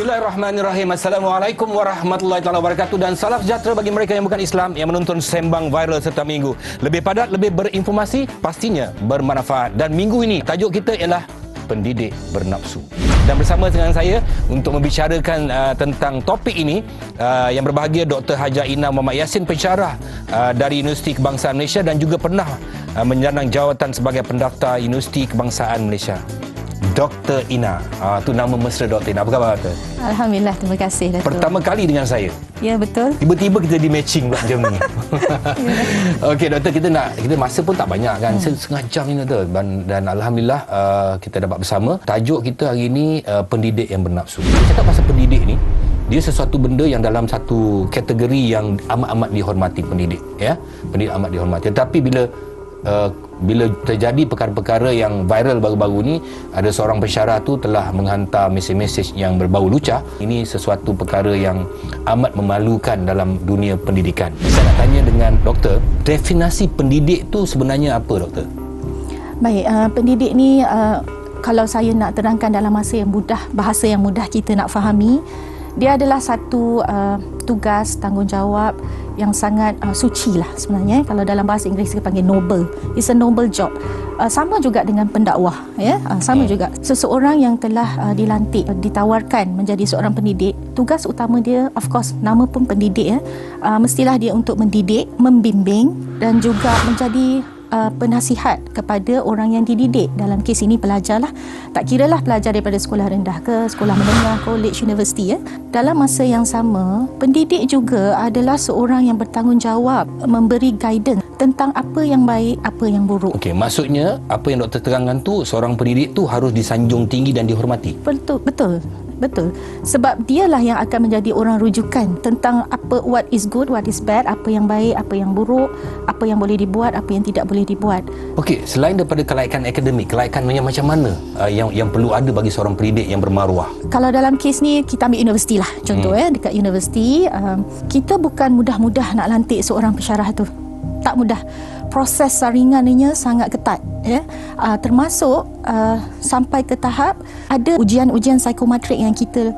Bismillahirrahmanirrahim. Assalamualaikum warahmatullahi wabarakatuh dan salam sejahtera bagi mereka yang bukan Islam yang menonton Sembang Viral setiap minggu. Lebih padat, lebih berinformasi, pastinya bermanfaat. Dan minggu ini tajuk kita ialah pendidik bernafsu. Dan bersama dengan saya untuk membicarakan tentang topik ini yang berbahagia Dr. Hajar Ina Muhammad Yassin, pensyarah dari Universiti Kebangsaan Malaysia dan juga pernah menyandang jawatan sebagai pendaftar Universiti Kebangsaan Malaysia. Dr. Ina, tu nama mesra Dr. Ina. Apa khabar Dr.? Alhamdulillah, terima kasih Datuk. Pertama kali dengan saya. Ya, betul. Tiba-tiba kita di matching pula macam ni. Okey Doktor, kita masa pun tak banyak kan. Setengah jam ni Doktor. Dan alhamdulillah kita dapat bersama. Tajuk kita hari ini pendidik yang bernafsu. Kita cakap pasal pendidik ni, dia sesuatu benda yang dalam satu kategori yang amat-amat dihormati, pendidik, ya. Pendidik amat dihormati. Tetapi bila terjadi perkara-perkara yang viral baru-baru ni, ada seorang pensyarah tu telah menghantar mesej-mesej yang berbau lucah. Ini sesuatu perkara yang amat memalukan dalam dunia pendidikan. Saya nak tanya dengan doktor, definisi pendidik tu sebenarnya apa doktor? Baik, pendidik ni kalau saya nak terangkan dalam bahasa yang mudah kita nak fahami, dia adalah satu tugas, tanggungjawab yang sangat suci lah sebenarnya. Kalau dalam bahasa Inggeris kita panggil noble. It's a noble job. Sama juga dengan pendakwah, ya. Sama juga. Seseorang yang telah dilantik, ditawarkan menjadi seorang pendidik, tugas utama dia, of course, nama pun pendidik, ya. Mestilah dia untuk mendidik, membimbing dan juga menjadi penasihat kepada orang yang dididik. Dalam kes ini pelajar lah. Tak kiralah pelajar daripada sekolah rendah ke sekolah menengah, college, universiti, ya. Dalam masa yang sama, pendidik juga adalah seorang yang bertanggungjawab memberi guidance tentang apa yang baik, apa yang buruk. Okey, maksudnya apa yang doktor terangkan tu, seorang pendidik tu harus disanjung tinggi dan dihormati. Betul. Sebab dialah yang akan menjadi orang rujukan tentang apa, what is good, what is bad, apa yang baik, apa yang buruk, apa yang boleh dibuat, apa yang tidak boleh dibuat. Okey, selain daripada kelaikan akademik, kelaikan macam mana yang perlu ada bagi seorang pendidik yang bermaruah? Kalau dalam kes ni kita ambil universiti lah. Contoh dekat universiti, kita bukan mudah-mudah nak lantik seorang pensyarah tu. Tak mudah. Proses saringannya sangat ketat, ya. Termasuk sampai ke tahap ada ujian-ujian psikometrik yang kita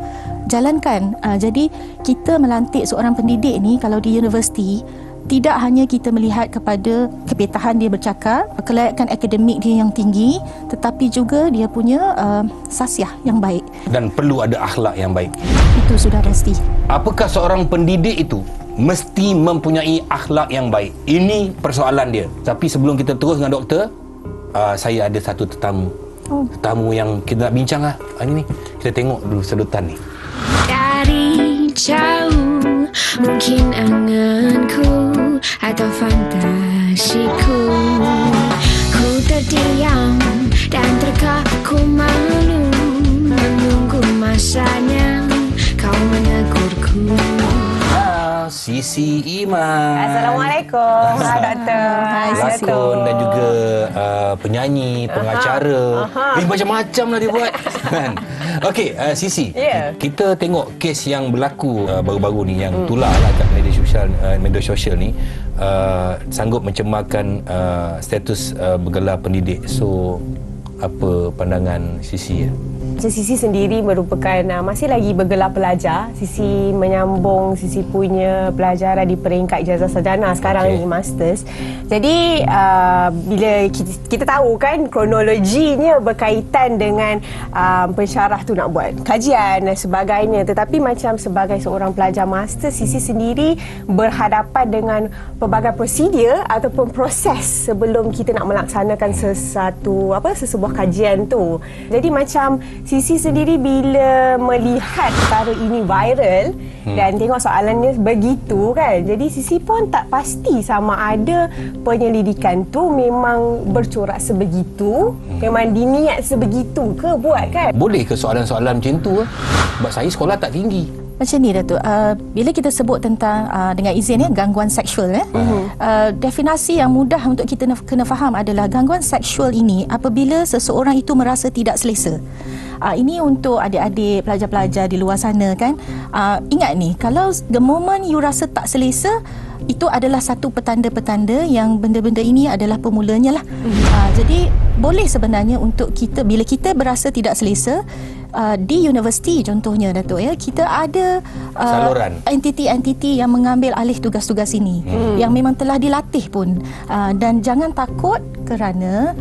jalankan. Jadi kita melantik seorang pendidik ni kalau di universiti, tidak hanya kita melihat kepada kepitahan dia bercakap, kelayakan akademik dia yang tinggi, tetapi juga dia punya sasiah yang baik. Dan perlu ada akhlak yang baik. Itu sudah pasti. Apakah seorang pendidik itu mesti mempunyai akhlak yang baik? Ini persoalan dia. Tapi sebelum kita terus dengan doktor, saya ada satu tetamu yang kita nak bincang lah. Ini kita tengok dulu sedutan ni. Dari jauh mungkin anganku atau fantasiku, ku terdiam dan terkaku malu menunggu masanya kau menegurku. Sisi Iman. Assalamualaikum. Hai Doktor. Hai Sisi. Pelakon dan juga penyanyi, pengacara. Macam-macam lah dia buat. Okey, Sisi. Yeah. Kita tengok kes yang berlaku baru-baru ni yang tular lah kat media sosial ni, sanggup mencemarkan status bergelar pendidik. So, apa pandangan Sisi ya? Sisi sendiri merupakan masih lagi bergelar pelajar. Sisi menyambung Sisi punya pelajaran di peringkat ijazah sarjana sekarang ni, masters. Jadi bila kita tahu kan kronologinya berkaitan dengan pensyarah tu nak buat kajian dan sebagainya, tetapi macam sebagai seorang pelajar master, Sisi sendiri berhadapan dengan pelbagai prosedur ataupun proses sebelum kita nak melaksanakan sesebuah kajian tu. Jadi macam Sisi sendiri bila melihat perkara ini viral dan tengok soalannya begitu kan, jadi Sisi pun tak pasti sama ada penyelidikan tu memang bercorak sebegitu, memang diniat sebegitu ke buat kan. Boleh ke soalan-soalan macam tu? Sebab saya sekolah tak tinggi. Macam ni Datuk, bila kita sebut tentang dengan izin gangguan seksual, definisi yang mudah untuk kita kena faham adalah gangguan seksual ini apabila seseorang itu merasa tidak selesa. Ini untuk adik-adik pelajar-pelajar di luar sana kan. Ingat ni, kalau the moment you rasa tak selesa, itu adalah satu petanda-petanda yang benda-benda ini adalah permulanya lah. Jadi boleh sebenarnya untuk kita, bila kita berasa tidak selesa, di universiti contohnya Datuk ya, kita ada Saluran. entiti-entiti yang mengambil alih tugas-tugas ini yang memang telah dilatih pun, dan jangan takut kerana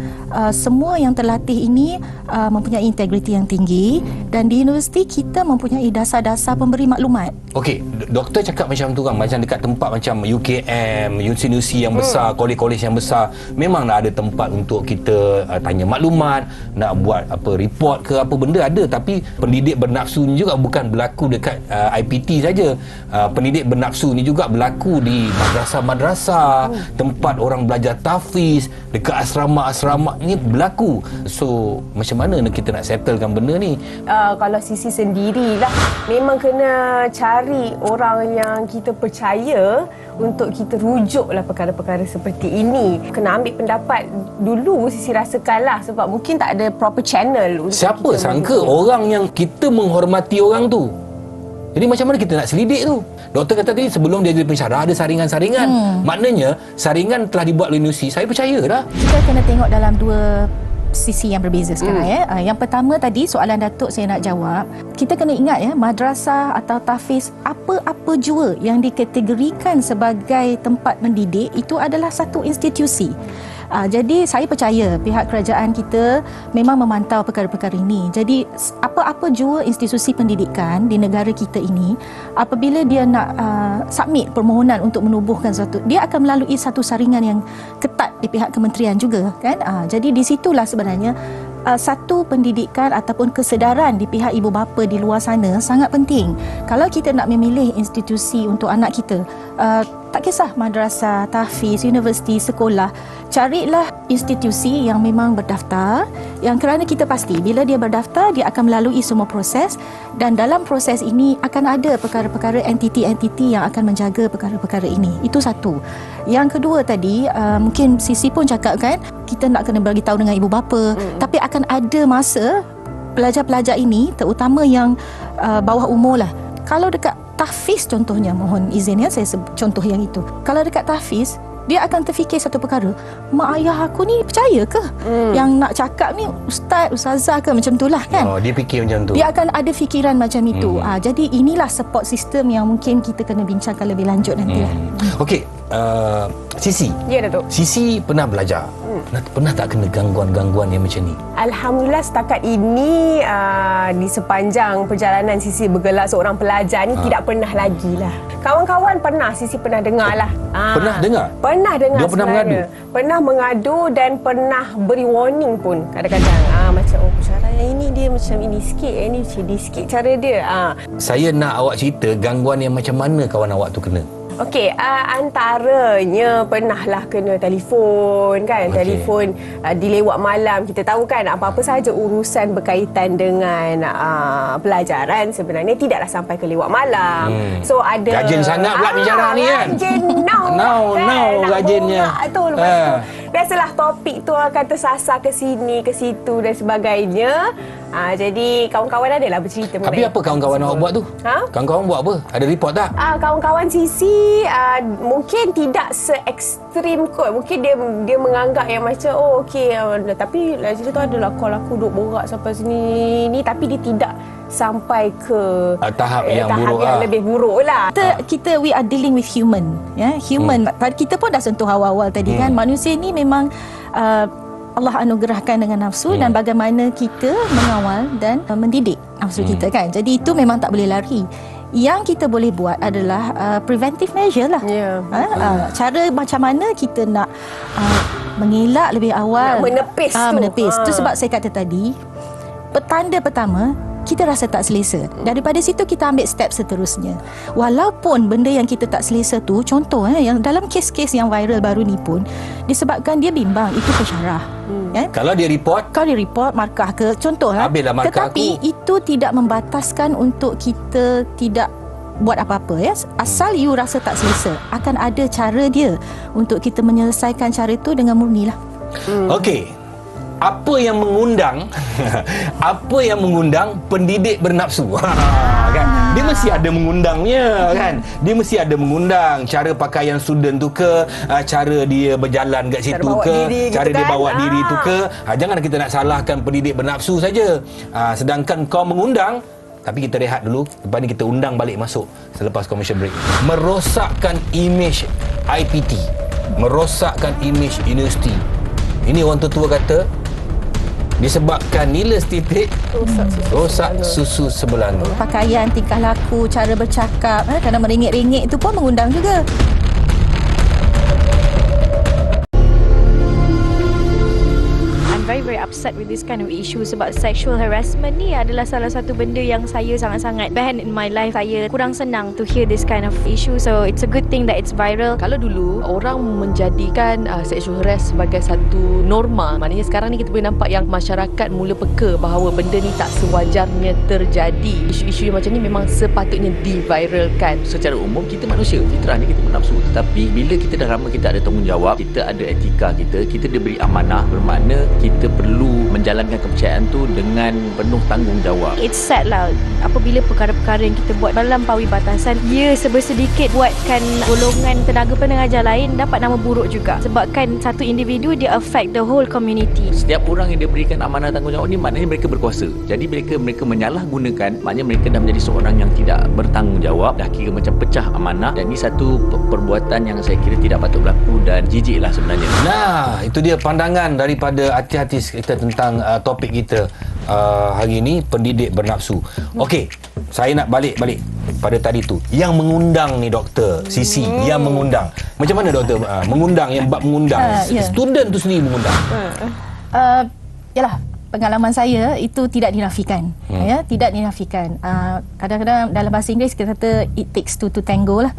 semua yang terlatih ini mempunyai integriti yang tinggi, dan di universiti kita mempunyai dasar-dasar pemberi maklumat. Okey, doktor cakap macam tu kan, macam dekat tempat macam UKM, universiti yang besar, kolej-kolej yang besar, memang ada tempat untuk kita tanya maklumat, nak buat apa report ke apa benda ada, tapi pendidik bernafsu ni juga bukan berlaku dekat IPT saja. Pendidik bernafsu ni juga berlaku di madrasah-madrasah, tempat orang belajar tahfiz, dekat asrama-asrama ni berlaku. So, macam mana kita nak settlekan benda ni? Kalau Sisi sendirilah, memang kena cari orang yang kita percaya untuk kita rujuklah perkara-perkara seperti ini. Kena ambil pendapat dulu Sisi rasakanlah, sebab mungkin tak ada proper channel untuk Siapa kita sangka merujuk. orang yang kita menghormati orang tu. Jadi macam mana kita nak selidik tu? Doktor kata tadi sebelum dia jadi pensyarah ada saringan-saringan. Maknanya saringan telah dibuat oleh universiti. Saya percaya dah. Kita kena tengok dalam dua sisi yang berbeza sekarang ya. Yang pertama tadi soalan Datuk saya nak jawab. Kita kena ingat ya, madrasah atau tahfiz, apa-apa jua yang dikategorikan sebagai tempat mendidik itu adalah satu institusi. Jadi saya percaya pihak kerajaan kita memang memantau perkara-perkara ini. Jadi apa-apa jua institusi pendidikan di negara kita ini, apabila dia nak submit permohonan untuk menubuhkan suatu, dia akan melalui satu saringan yang ketat di pihak kementerian juga kan. Jadi di situlah sebenarnya satu pendidikan ataupun kesedaran di pihak ibu bapa di luar sana sangat penting. Kalau kita nak memilih institusi untuk anak kita, tak kisah madrasah, tahfiz, universiti, sekolah, carilah institusi yang memang berdaftar, yang kerana kita pasti bila dia berdaftar dia akan melalui semua proses, dan dalam proses ini akan ada perkara-perkara entiti-entiti yang akan menjaga perkara-perkara ini. Itu satu. Yang kedua tadi, mungkin Sisi pun cakap kan, kita nak kena bagi tahu dengan ibu bapa, tapi akan ada masa pelajar-pelajar ini, terutama yang bawah umur lah, kalau dekat tahfiz contohnya, mohon izin ya saya contoh yang itu. Kalau dekat tahfiz, dia akan terfikir satu perkara, mak ayah aku ni percaya ke yang nak cakap ni ustaz, ustazah ke, macam itulah kan. Dia fikir macam tu. Dia akan ada fikiran macam itu. Jadi inilah support system yang mungkin kita kena bincangkan lebih lanjut nantilah. Okey, Sisi. Ya, Datuk. Sisi pernah belajar. Pernah tak kena gangguan-gangguan yang macam ni? Alhamdulillah setakat ini di sepanjang perjalanan Sisi bergelar seorang pelajar ni tidak pernah lagi lah. Kawan-kawan pernah, Sisi pernah dengar lah. Pernah dengar? Pernah dengar. Dia pernah sebenarnya. mengadu? Pernah mengadu dan pernah beri warning pun kadang-kadang. Macam pensyarah yang ini dia macam ini sikit, yang ini macam ini sikit cara dia. Saya nak awak cerita gangguan yang macam mana kawan awak tu kena. Okey, antaranya pernahlah kena telefon kan, telefon dilewat malam. Kita tahu kan apa-apa sahaja urusan berkaitan dengan pelajaran sebenarnya tidaklah sampai ke lewat malam. So ada rajin sangat pula bicara ni kan. Rajin now rajinnya. Tu lepas tu biasalah topik tu akan tersasar ke sini ke situ dan sebagainya. Jadi kawan-kawan adalah bercerita mengenai. Tapi apa kawan-kawan awak buat tu? Kawan-kawan buat apa? Ada report tak? Kawan-kawan Sisi mungkin tidak se-ekstrim kot. Mungkin dia menganggap yang macam okey, tapi cerita tu adalah call aku duk borak sampai sini ni, tapi dia tidak sampai ke tahap yang buruk yang lebih buruk lah. Kita we are dealing with human ya, human. Kita pun dah sentuh awal-awal tadi kan, manusia ni memang Allah anugerahkan dengan nafsu dan bagaimana kita mengawal dan mendidik nafsu kita kan. Jadi itu memang tak boleh lari. Yang kita boleh buat adalah preventive measure lah. Cara macam mana kita nak mengelak lebih awal, nak menepis tu. Menepis. Itu sebab saya kata tadi, petanda pertama kita rasa tak selesa. Daripada situ kita ambil step seterusnya. Walaupun benda yang kita tak selesa tu, contoh yang dalam kes-kes yang viral baru ni pun disebabkan dia bimbang, itu pensyarah. Kalau dia report, markah ke, contoh habislah markah. Tetapi itu tidak membataskan untuk kita tidak buat apa-apa ya. Asal you rasa tak selesa, akan ada cara dia untuk kita menyelesaikan cara itu dengan murni lah. Okey. apa yang mengundang apa yang mengundang pendidik bernafsu? Kan? Dia mesti ada mengundangnya kan. Dia mesti ada mengundang cara pakaian student tu ke, cara dia berjalan kat situ ke, cara dia bawa diri tu ke. Jangan kita nak salahkan pendidik bernafsu saja. Sedangkan kau mengundang, tapi kita rehat dulu, lepas ni kita undang balik masuk selepas commercial break. Merosakkan imej IPT, merosakkan imej universiti. Ini orang tua kata disebabkan nilai stitik rosak susu sebelanga. Pakaian, tingkah laku, cara bercakap, kerana meringik-ringik itu pun mengundang juga. Very upset with this kind of issue sebab sexual harassment ni adalah salah satu benda yang saya sangat-sangat ban in my life. Saya kurang senang to hear this kind of issue, so it's a good thing that it's viral. Kalau dulu orang menjadikan sexual harass sebagai satu norma, maknanya sekarang ni kita boleh nampak yang masyarakat mula peka bahawa benda ni tak sewajarnya terjadi. Isu-isu yang macam ni memang sepatutnya diviralkan. Secara umum kita manusia, fitrahnya kita bernafsu, tetapi bila kita dah lama kita ada tanggungjawab, kita ada etika kita diberi amanah, bermakna kita perlu menjalankan kepercayaan tu dengan penuh tanggungjawab. It's sad lah apabila perkara-perkara yang kita buat melampaui batasan, ia sebersedikit buatkan golongan tenaga pengajar lain dapat nama buruk juga. Sebabkan satu individu dia affect the whole community. Setiap orang yang diberikan amanah tanggungjawab ni maknanya mereka berkuasa. Jadi mereka menyalahgunakan, maknanya mereka dah menjadi seorang yang tidak bertanggungjawab, dah kira macam pecah amanah, dan ini satu perbuatan yang saya kira tidak patut berlaku dan jijik lah sebenarnya. Nah, itu dia pandangan daripada hati-hati kita tentang topik kita hari ini, pendidik bernafsu. Okey, saya nak balik pada tadi tu. Yang mengundang ni doktor, Sisi, yang mengundang. Macam mana doktor mengundang, yang bab mengundang? Student tu sendiri mengundang. Yalah, pengalaman saya itu tidak dinafikan. Ya, tidak dinafikan. Kadang-kadang dalam bahasa Inggeris kita kata it takes two to tango lah.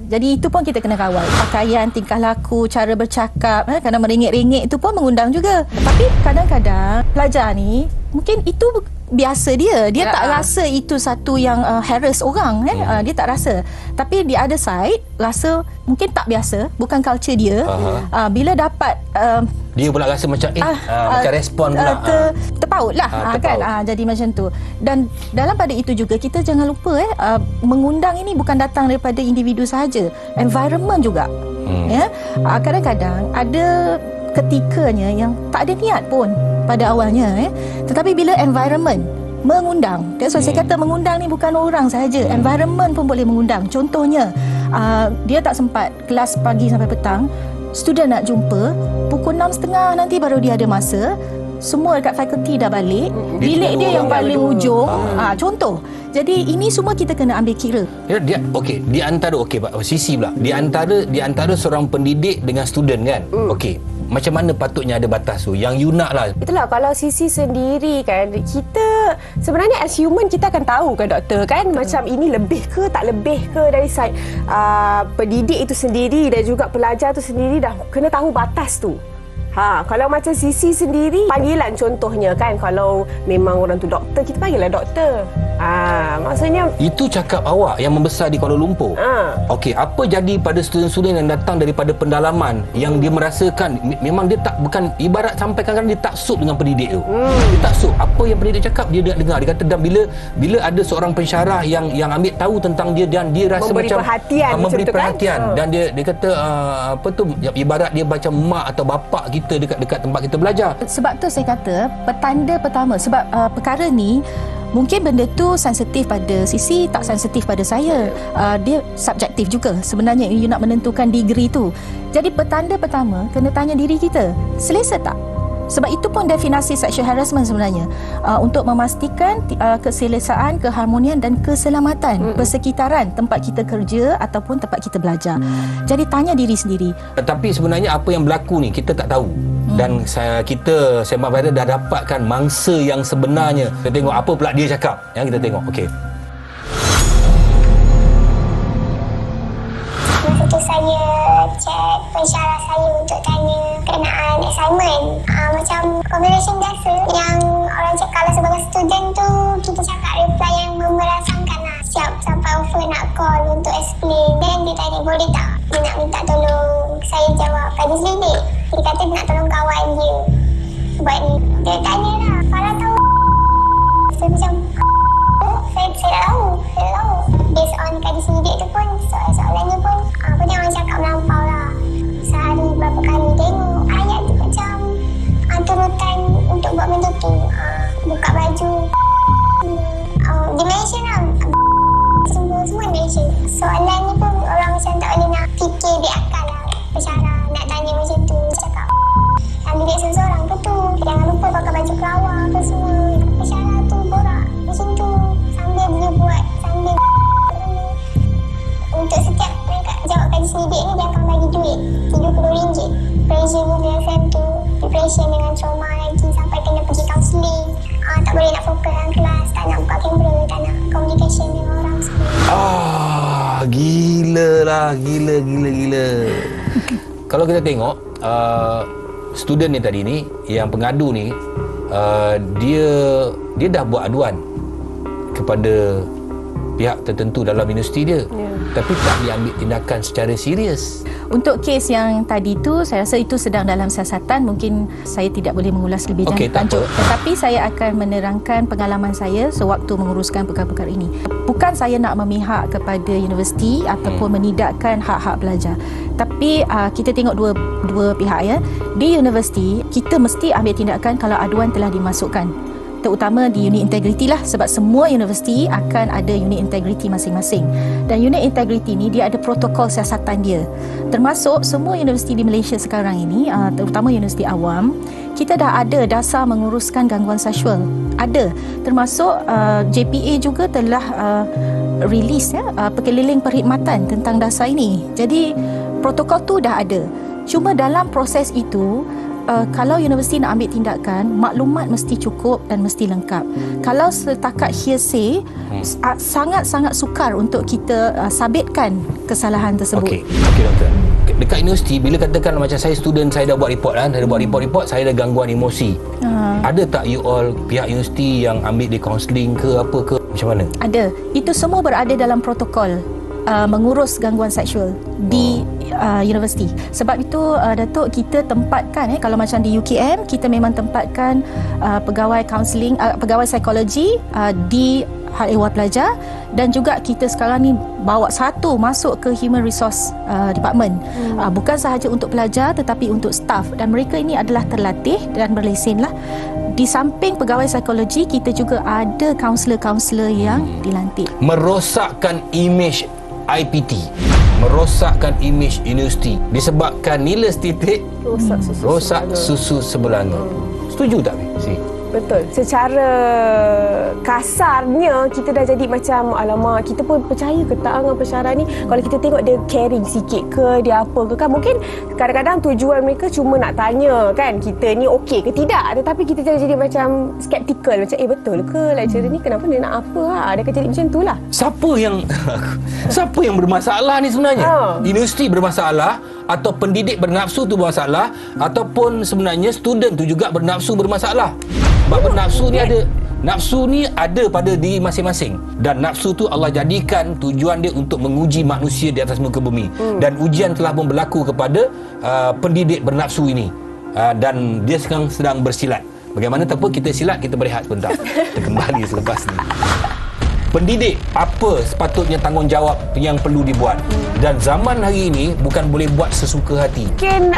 Jadi itu pun kita kena kawal. Pakaian, tingkah laku, cara bercakap, kerana meringik-ringik itu pun mengundang juga. Tapi kadang-kadang pelajar ni mungkin itu biasa dia tak rasa itu satu yang harass orang. Dia tak rasa. Tapi di other side rasa mungkin tak biasa, bukan culture dia. Bila dapat dia pula rasa macam macam respon pula terpaut lah kan. Jadi macam tu. Dan dalam pada itu juga kita jangan lupa mengundang ini bukan datang daripada individu sahaja, environment juga. Kadang-kadang ada ketikanya yang tak ada niat pun pada awalnya, tetapi bila environment mengundang, so saya kata mengundang ni bukan orang sahaja, environment pun boleh mengundang. Contohnya dia tak sempat kelas pagi sampai petang, student nak jumpa pukul 6.30 nanti baru dia ada masa, semua dekat fakulti dah balik, bilik dia yang paling ujung. Contoh. Jadi ini semua kita kena ambil kira. Dia okey, di antara Sisi pula. Di antara seorang pendidik dengan student kan. Okey. Macam mana patutnya ada batas tu? Yang you nak lah. Itulah, kalau Sisi sendiri kan, kita sebenarnya as human kita akan tahu kan doktor kan, macam ini lebih ke tak lebih ke dari side pendidik itu sendiri dan juga pelajar tu sendiri dah kena tahu batas tu. Kalau macam Sisi sendiri, panggilan contohnya kan, kalau memang orang tu doktor, kita panggillah doktor. Maksudnya itu cakap awak yang membesar di Kuala Lumpur. Okey, apa jadi pada student-student yang datang daripada pendalaman yang dia merasakan memang dia tak, bukan ibarat sampai kadang-kadang dia taksub dengan pendidik tu. Dia taksub apa yang pendidik cakap, dia dengar. Dia kata, dan bila ada seorang pensyarah yang ambil tahu tentang dia dan dia rasa memberi macam memberi perhatian kan? Dan dia kata apa tu, ibarat dia macam mak atau bapa kita dekat tempat kita belajar. Sebab tu saya kata petanda pertama, sebab perkara ni mungkin benda tu sensitif pada Sisi, tak sensitif pada saya. Dia subjektif juga sebenarnya, you nak menentukan degree tu. Jadi petanda pertama kena tanya diri kita, selesa tak? Sebab itu pun definisi sexual harassment sebenarnya, untuk memastikan keselesaan, keharmonian dan keselamatan persekitaran tempat kita kerja ataupun tempat kita belajar. Jadi tanya diri sendiri. Tapi sebenarnya apa yang berlaku ni kita tak tahu. Dan kita Sembang Viral dah dapatkan mangsa yang sebenarnya. Kita tengok apa pula dia cakap. Yang kita tengok. Okey. Masa tu saya chat pensyarah saya untuk tanya kenaan assignment. Macam conversation biasa yang orang cakap, kalau sebagai student tu kita cakap reply yang memerasakan lah. Siap sampai offer nak call untuk explain. Then dia tanya boleh tak dia nak minta tolong saya jawab kaji selidik. Dia kata dia nak tolong kawan dia. buat ni. Dia tanya lah, Farah tahu? Saya macam, saya tahu. Based on kaji sidik tu pun, soalannya pun, apa ni orang cakap melampau lah. Sehari berapa kali tengok. Ayat tu macam turutan untuk buat benda tu. Buka baju. Dia mention lah. Semua mention. Soalan ni pun orang macam tak boleh nak fikir di akal lah. Pensyarah nak tanya macam tu. Cakap, bilik seseorang ke tu. Jangan lupa pakai baju kelawar ke semua. Pensyarah tu borak macam tu. Sambil dia buat, sambil untuk setiap mereka jawab kaji sidik ni dia akan bagi duit RM70. Pressure BFM tu, depression dengan trauma lagi sampai kena pergi counselling. Tak boleh nak fokus dalam kelas, tak nak buka kamera, tak nak communication dengan orang semua. Gila lah, gila. Kalau kita tengok student ni tadi ni, yang pengadu ni, dia dah buat aduan kepada pihak tertentu dalam universiti dia, tapi tak diambil tindakan secara serius. Untuk kes yang tadi tu, saya rasa itu sedang dalam siasatan. Mungkin saya tidak boleh mengulas lebih lanjut. Tetapi saya akan menerangkan pengalaman saya sewaktu menguruskan perkara-perkara ini. Bukan saya nak memihak kepada universiti ataupun menidakkan hak-hak pelajar. Tapi kita tengok dua pihak ya. Di universiti, kita mesti ambil tindakan kalau aduan telah dimasukkan. Terutama di unit integriti lah, sebab semua universiti akan ada unit integriti masing-masing. Dan unit integriti ni dia ada protokol siasatan dia. Termasuk semua universiti di Malaysia sekarang ini, terutama universiti awam, kita dah ada dasar menguruskan gangguan seksual. Ada. Termasuk JPA juga telah release perkeliling perkhidmatan tentang dasar ini. Jadi protokol tu dah ada. Cuma dalam proses itu, kalau universiti nak ambil tindakan, maklumat mesti cukup dan mesti lengkap. Kalau setakat hearsay, sangat-sangat sukar untuk kita sabitkan kesalahan tersebut. Okey doktor. Dekat universiti, bila katakan macam saya student, saya dah buat report kan, saya dah buat report, saya ada gangguan emosi. Ada tak you all pihak universiti yang ambil di counselling ke apa ke, macam mana? Ada. Itu semua berada dalam protokol mengurus gangguan seksual di universiti. Sebab itu Datuk, kita tempatkan kalau macam di UKM, kita memang tempatkan pegawai kaunseling, pegawai psikologi di hal ehwal pelajar, dan juga kita sekarang ni bawa satu masuk ke human resource department. Bukan sahaja untuk pelajar tetapi untuk staff, dan mereka ini adalah terlatih dan berlesen lah. Di samping pegawai psikologi, kita juga ada kaunselor-kaunselor yang dilantik. Merosakkan imej IPT, merosakkan imej universiti disebabkan nilai titik rosak susu sebelanga. Setuju tak, Si? Betul. Secara kasarnya kita dah jadi macam, alamak, kita pun percaya ke tak dengan pensyarah ni? Kalau kita tengok dia caring sikit ke, dia apa ke kan? Mungkin kadang-kadang tujuan mereka cuma nak tanya kan, kita ni okey ke tidak. Tetapi kita jadi macam skeptikal, macam betul ke lecturer ni, kenapa dia nak apa? Dia akan jadi macam tu lah. Siapa yang bermasalah ni sebenarnya? Universiti bermasalah, atau pendidik bernafsu tu bermasalah, ataupun sebenarnya student tu juga bernafsu bermasalah. Sebab nafsu ni ada pada diri masing-masing, dan nafsu tu Allah jadikan tujuan dia untuk menguji manusia di atas muka bumi. Dan ujian telah pun berlaku kepada pendidik bernafsu ini, dan dia sekarang sedang bersilat. Bagaimana tanpa kita silat, kita berehat sebentar. Kita kembali selepas ni. Pendidik, apa sepatutnya tanggungjawab yang perlu dibuat? Dan zaman hari ini bukan boleh buat sesuka hati. Mungkin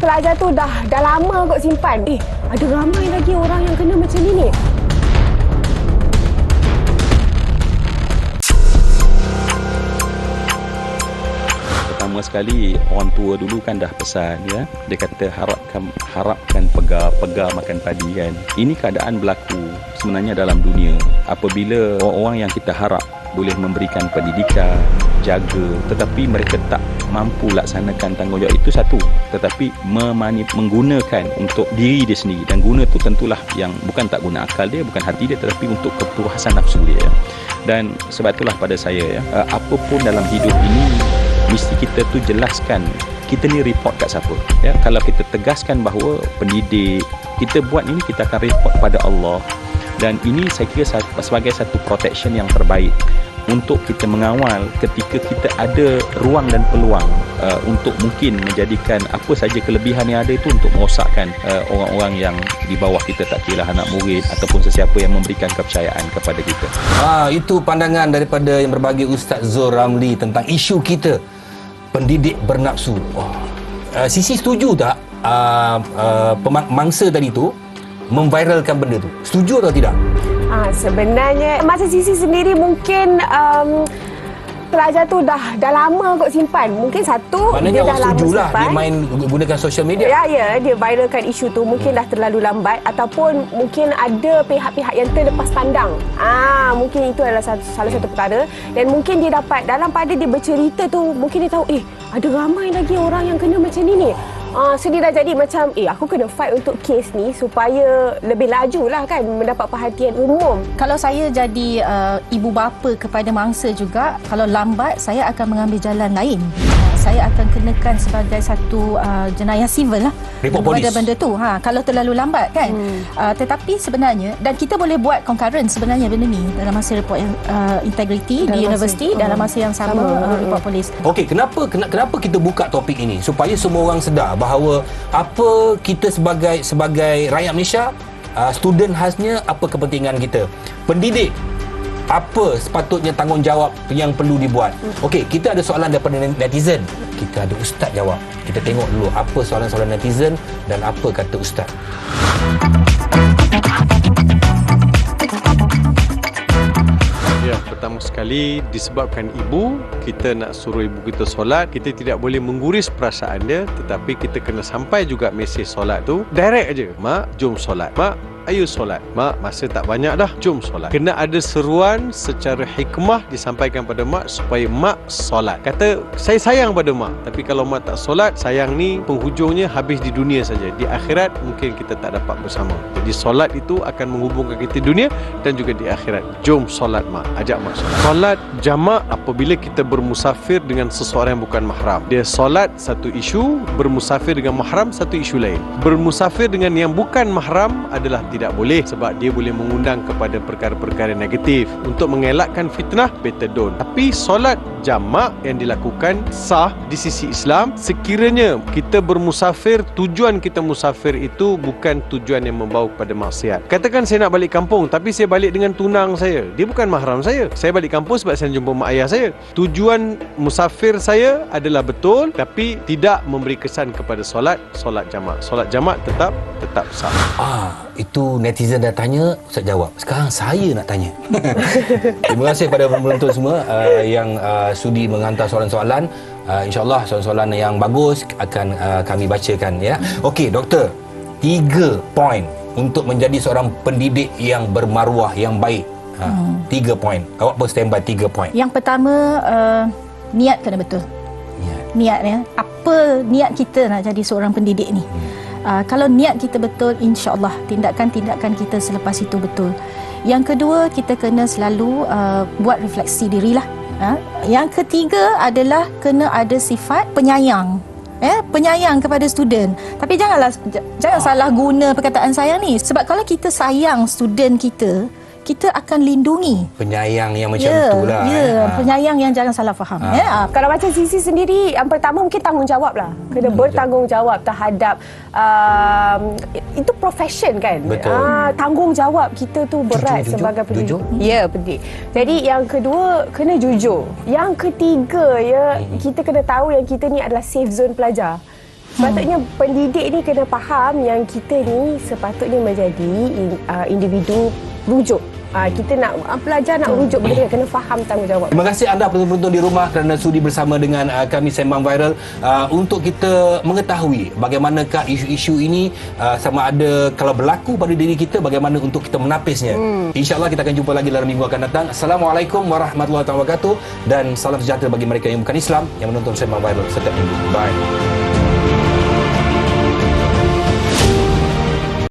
pelajar tu dah lama kot simpan. Ada ramai lagi orang yang kena macam ni. Pertama sekali, orang tua dulu kan dah pesan ya. Dia kata harapkan pegar makan padi kan. Ini keadaan berlaku sebenarnya dalam dunia. Apabila orang-orang yang kita harap boleh memberikan pendidikan, jaga, tetapi mereka tak mampu laksanakan tanggungjawab itu satu, tetapi menggunakan untuk diri dia sendiri, dan guna tu tentulah yang bukan tak guna akal dia, bukan hati dia, tetapi untuk kepuasan nafsu dia. Dan sebab itulah pada saya apapun dalam hidup ini mesti kita tu jelaskan kita ni report kat siapa ya. Kalau kita tegaskan bahawa pendidik kita buat ini, kita akan report pada Allah, dan ini saya kira sebagai satu protection yang terbaik untuk kita mengawal ketika kita ada ruang dan peluang untuk mungkin menjadikan apa saja kelebihan yang ada itu untuk merosakkan orang-orang yang di bawah kita, tak kira anak murid ataupun sesiapa yang memberikan kepercayaan kepada kita. Itu pandangan daripada yang berbagi Ustaz Zul Ramli tentang isu kita, pendidik bernafsu. Sisi setuju tak mangsa tadi tu memviralkan benda tu? Setuju atau tidak? Sebenarnya masa Sisi sendiri mungkin pelajar tu dah lama kot simpan. Mungkin satu, maknanya dia dah lama setujulah simpan. dia main gunakan social media. Ya, dia viralkan isu tu. Mungkin dah terlalu lambat ataupun mungkin ada pihak-pihak yang terlepas pandang. Mungkin itu adalah salah satu perkara. Dan mungkin dia dapat, dalam pada dia bercerita tu, mungkin dia tahu, ada ramai lagi orang yang kena macam ni. So dia dah jadi macam, aku kena fight untuk kes ni supaya lebih laju lah kan, mendapat perhatian umum. Kalau saya jadi ibu bapa kepada mangsa juga, kalau lambat saya akan mengambil jalan lain. Saya akan kenakan sebagai satu jenayah sivil lah report polis pada benda tu. Kalau terlalu lambat kan. Tetapi sebenarnya, dan kita boleh buat concurrent sebenarnya benda ni dalam masa report integriti di universiti, dalam masa yang sama report polis. Okey, kenapa kita buka topik ini supaya semua orang sedar bahawa apa kita sebagai rakyat Malaysia, student khasnya, apa kepentingan kita, pendidik, apa sepatutnya tanggungjawab yang perlu dibuat. Okey, kita ada soalan daripada netizen, kita ada ustaz jawab. Kita tengok dulu apa soalan-soalan netizen dan apa kata ustaz. Pertama sekali, disebabkan ibu, kita nak suruh ibu kita solat, kita tidak boleh mengguris perasaan dia, tetapi kita kena sampai juga mesej solat tu direct aja. Mak, jom solat. Mak, ayo solat. Mak, masa tak banyak dah, jom solat. Kena ada seruan secara hikmah disampaikan pada mak supaya mak solat. Kata, saya sayang pada mak, tapi kalau mak tak solat, sayang ni penghujungnya habis di dunia saja. Di akhirat mungkin kita tak dapat bersama. Jadi solat itu akan menghubungkan kita di dunia dan juga di akhirat. Jom solat mak, ajak mak solat. Solat jamak apabila kita bermusafir dengan seseorang yang bukan mahram. Dia solat satu isu, bermusafir dengan mahram satu isu lain. Bermusafir dengan yang bukan mahram adalah tidak boleh, sebab dia boleh mengundang kepada perkara-perkara negatif. Untuk mengelakkan fitnah, better don't. Tapi solat jamak yang dilakukan sah di sisi Islam sekiranya kita bermusafir, tujuan kita musafir itu bukan tujuan yang membawa kepada maksiat. Katakan saya nak balik kampung tapi saya balik dengan tunang saya, dia bukan mahram saya. Saya balik kampung sebab saya jumpa mak ayah saya. Tujuan musafir saya adalah betul, tapi tidak memberi kesan kepada solat jamak. Solat jamak tetap sah. Itu netizen dah tanya, Ustaz jawab. Sekarang saya nak tanya. Terima kasih kepada penonton semua yang sudi menghantar soalan-soalan. InsyaAllah soalan-soalan yang bagus akan kami bacakan ya. Okey, doktor. 3 poin untuk menjadi seorang pendidik yang bermaruah, yang baik. 3 poin. Awak pun standby 3 poin. Yang pertama, niat kena betul. Niat ya. Apa niat kita nak jadi seorang pendidik ni? Kalau niat kita betul, insya-Allah tindakan-tindakan kita selepas itu betul. Yang kedua, kita kena selalu buat refleksi dirilah. Yang ketiga adalah kena ada sifat penyayang. Penyayang kepada student. Tapi jangan salah guna perkataan sayang ni, sebab kalau kita sayang student kita akan lindungi. Penyayang yang macam itulah. Penyayang yang jangan salah faham. Kalau macam Sisi sendiri, yang pertama mungkin tanggungjawab lah. Kena bertanggungjawab terhadap itu profession kan. Betul. Tanggungjawab kita tu berat sebagai pendidik. Ya, pendidik. Jadi yang kedua, kena jujur. Yang ketiga kita kena tahu yang kita ni adalah safe zone pelajar. Sepatutnya pendidik ni kena faham yang kita ni sepatutnya menjadi individu rujuk. Kita nak pelajar nak rujuk benda, kena faham tanggungjawab. Terima kasih anda penonton di rumah kerana sudi bersama dengan kami Sembang Viral untuk kita mengetahui bagaimanakah isu-isu ini sama ada kalau berlaku pada diri kita, bagaimana untuk kita menapisnya. InsyaAllah kita akan jumpa lagi dalam minggu akan datang. Assalamualaikum warahmatullahi wabarakatuh dan salam sejahtera bagi mereka yang bukan Islam yang menonton Sembang Viral setiap minggu. Bye.